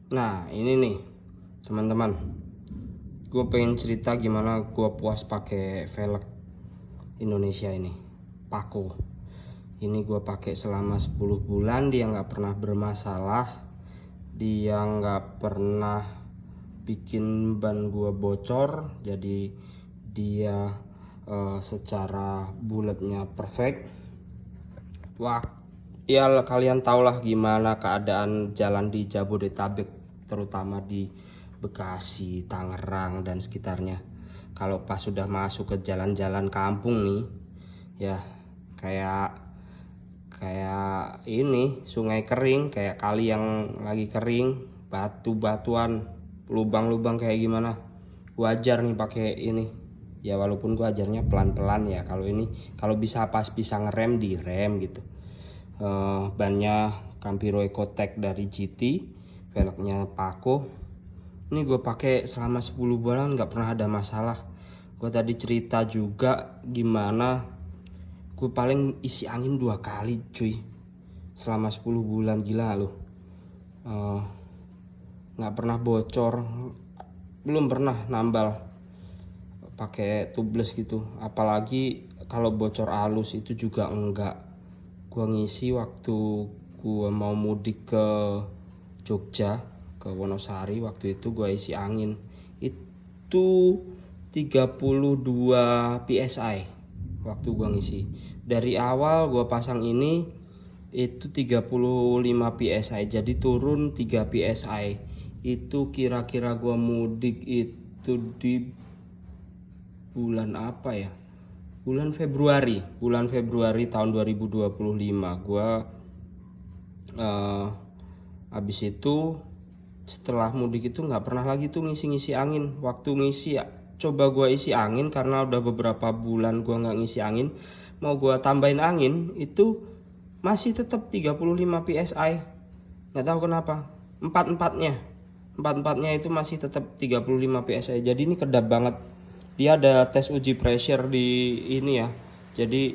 Nah ini nih teman-teman, gue pengen cerita gimana gue puas pakai velg Indonesia ini, Pako. Ini gue pakai selama 10 bulan, dia nggak pernah bermasalah, dia nggak pernah bikin ban gue bocor, jadi dia secara bulatnya perfect. Wah, ya kalian tahulah gimana keadaan jalan di Jabodetabek, terutama di Bekasi, Tangerang dan sekitarnya. Kalau pas sudah masuk ke jalan-jalan kampung nih, ya kayak kayak ini sungai kering, kayak kali yang lagi kering, batu-batuan, lubang-lubang kayak gimana. Wajar nih pakai ini. Ya walaupun gua ajarnya pelan-pelan ya. Kalau ini kalau bisa pas bisa ngerem di rem gitu. Bannya Campiro Ecotec dari GT, velgnya Pako. Ini gue pakai selama 10 bulan nggak pernah ada masalah. Gue tadi cerita juga gimana gue paling isi angin 2 kali cuy selama 10 bulan, gila loh. Nggak pernah bocor, belum pernah nambal pakai tubeless gitu, apalagi kalau bocor halus itu juga enggak. Gua ngisi waktu gua mau mudik ke Jogja, ke Wonosari, waktu itu gua isi angin itu 32 psi waktu gua ngisi. Dari awal gua pasang ini itu 35 psi, jadi turun 3 psi. Itu kira-kira gua mudik itu di bulan apa ya, bulan Februari tahun 2025. Gua habis itu setelah mudik itu nggak pernah lagi tuh ngisi-ngisi angin. Waktu ngisi ya, coba gua isi angin karena udah beberapa bulan gua nggak ngisi angin, mau gua tambahin angin itu masih tetap 35 psi. Nggak tahu kenapa, empat-empatnya itu masih tetap 35 psi. Jadi ini kedap banget. Dia ada tes uji pressure di ini ya, jadi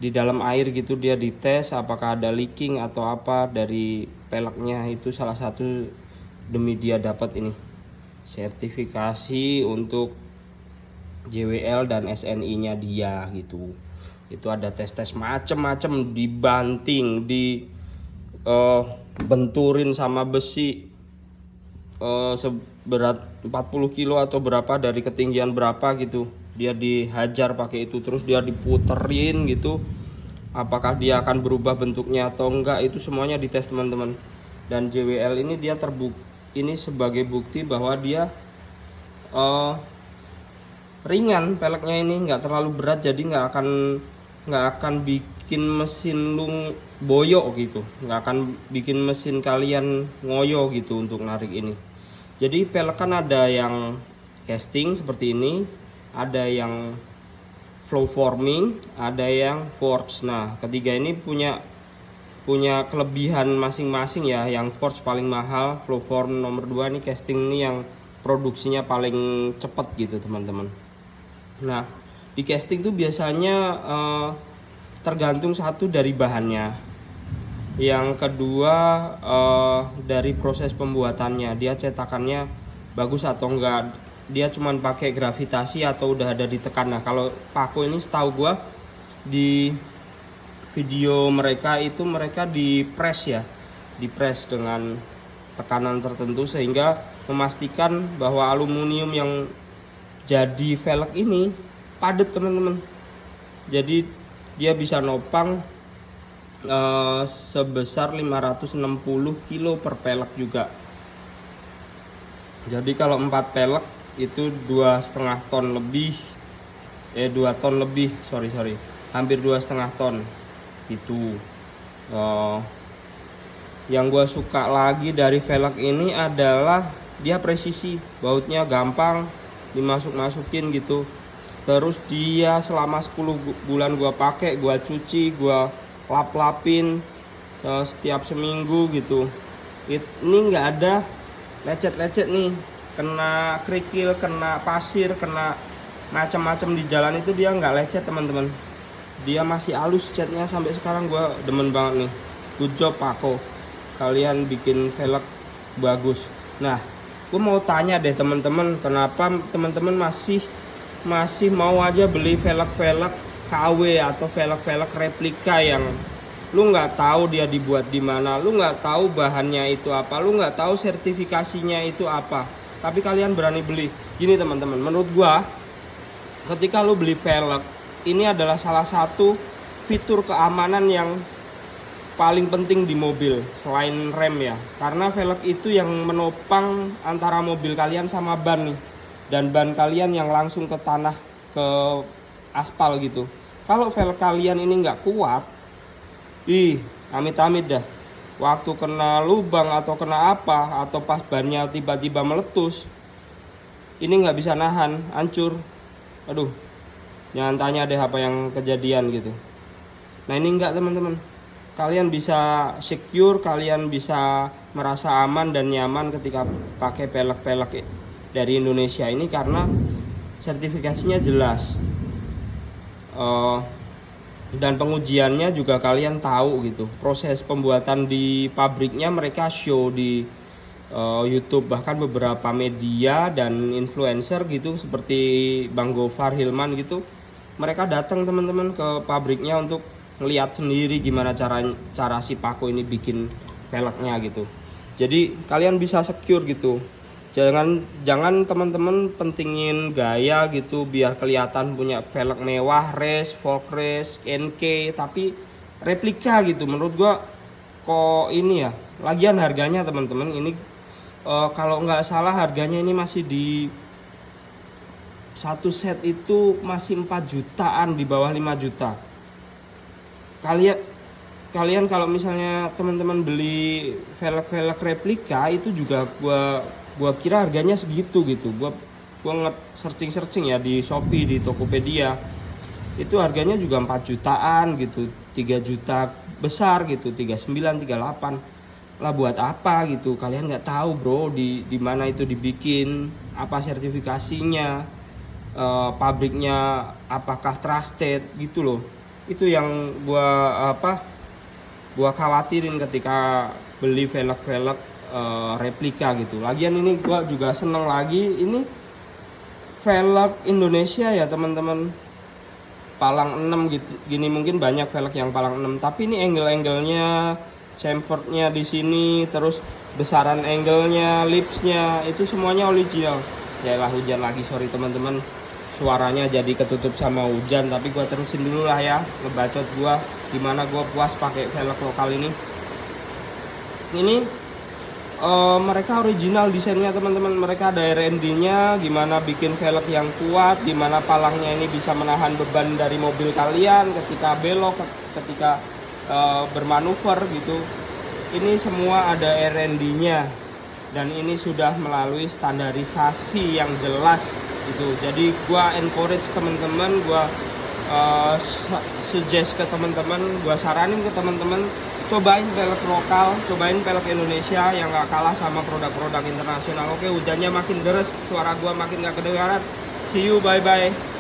di dalam air gitu dia dites apakah ada leaking atau apa dari peleknya. Itu salah satu demi dia dapat ini sertifikasi untuk JWL dan SNI nya dia gitu. Itu ada tes-tes macem-macem, dibanting, di benturin sama besi seberat 40 kilo atau berapa dari ketinggian berapa gitu. Dia dihajar pakai itu, terus dia diputerin gitu. Apakah dia akan berubah bentuknya atau enggak, itu semuanya dites teman-teman. Dan JWL ini dia ini sebagai bukti bahwa dia ringan, peleknya ini nggak terlalu berat, jadi nggak akan bikin mesin lu boyok gitu, nggak akan bikin mesin kalian ngoyo gitu untuk narik ini. Jadi pelek kan ada yang casting seperti ini, ada yang flow forming, ada yang forge. Nah ketiga ini punya kelebihan masing-masing ya. Yang forge paling mahal, flow form nomor 2, nih casting ini yang produksinya paling cepat gitu teman-teman. Nah di casting tuh biasanya tergantung satu dari bahannya, yang kedua dari proses pembuatannya, dia cetakannya bagus atau enggak, dia cuman pakai gravitasi atau udah ada ditekan. Nah kalau Pako ini setahu gua di video mereka itu mereka di press ya, di press dengan tekanan tertentu sehingga memastikan bahwa aluminium yang jadi velg ini padat teman-teman. Jadi dia bisa nopang sebesar 560 kilo per pelek juga. Jadi kalau 4 pelek itu 2,5 ton lebih, 2 ton lebih, sorry, hampir 2,5 ton itu. Yang gue suka lagi dari velg ini adalah dia presisi, bautnya gampang dimasuk-masukin gitu. Terus dia selama 10 bulan gue pakai, gue cuci, gue lap-lapin setiap seminggu gitu. Ini nggak ada lecet-lecet nih, kena kerikil, kena pasir, kena macam-macam di jalan itu dia nggak lecet teman-teman. Dia masih halus catnya sampai sekarang, gue demen banget nih. Good job Pako, kalian bikin velg bagus. Nah, gue mau tanya deh teman-teman, kenapa teman-teman masih mau aja beli velg-velg KW atau velg-velg replika yang lu nggak tahu dia dibuat di mana, lu nggak tahu bahannya itu apa, lu nggak tahu sertifikasinya itu apa, tapi kalian berani beli. Gini teman-teman, menurut gua ketika lu beli velg, ini adalah salah satu fitur keamanan yang paling penting di mobil selain rem ya, karena velg itu yang menopang antara mobil kalian sama ban nih, dan ban kalian yang langsung ke tanah, ke aspal gitu. Kalau velg kalian ini nggak kuat, amit-amit dah, waktu kena lubang atau kena apa, atau pas bannya tiba-tiba meletus, ini nggak bisa nahan, hancur. Aduh, jangan tanya deh apa yang kejadian gitu. Nah ini enggak teman-teman, kalian bisa secure, kalian bisa merasa aman dan nyaman ketika pakai velg-velg dari Indonesia ini karena sertifikasinya jelas. Dan pengujiannya juga kalian tahu gitu. Proses pembuatan di pabriknya mereka show di YouTube, bahkan beberapa media dan influencer gitu seperti Bang Gofar Hilman gitu. Mereka datang teman-teman ke pabriknya untuk ngeliat sendiri gimana cara si Paco ini bikin velgnya gitu. Jadi kalian bisa secure gitu. Jangan teman-teman pentingin gaya gitu biar kelihatan punya velg mewah, race, folk race, NK, tapi replika gitu. Menurut gua kok ini ya. Lagian harganya teman-teman ini kalau nggak salah harganya ini masih di satu set itu masih 4 jutaan, di bawah 5 juta. Kalian kalau misalnya teman-teman beli velg-velg replika itu juga gua kira harganya segitu gitu. Gua searching ya di Shopee, di Tokopedia. Itu harganya juga 4 jutaan gitu, 3 juta besar gitu, 39, 38. Lah buat apa gitu? Kalian nggak tahu bro di mana itu dibikin, apa sertifikasinya, pabriknya apakah trusted gitu loh. Itu yang gua khawatirin ketika beli velg-velg replika gitu. Lagian ini gua juga seneng lagi, ini velg Indonesia ya teman-teman, palang 6 gitu. Gini mungkin banyak velg yang palang 6, tapi ini angle-angle-nya, chamfernya di sini, terus besaran angle-nya, lipsnya itu semuanya original. Yalah hujan lagi, sorry teman-teman, suaranya jadi ketutup sama hujan, tapi gua terusin dulu lah ya ngebacot gua gimana gua puas pakai velg lokal ini. Mereka original desainnya teman-teman, mereka ada R&D-nya gimana bikin velg yang kuat, gimana palangnya ini bisa menahan beban dari mobil kalian ketika belok, ketika bermanuver gitu. Ini semua ada R&D-nya dan ini sudah melalui standarisasi yang jelas gitu. Jadi gua encourage teman-teman, gua suggest ke teman-teman, gua saranin ke teman-teman, cobain velg lokal, cobain velg Indonesia yang gak kalah sama produk-produk internasional. Oke, hujannya makin deras, suara gua makin gak kedengaran. See you, bye bye.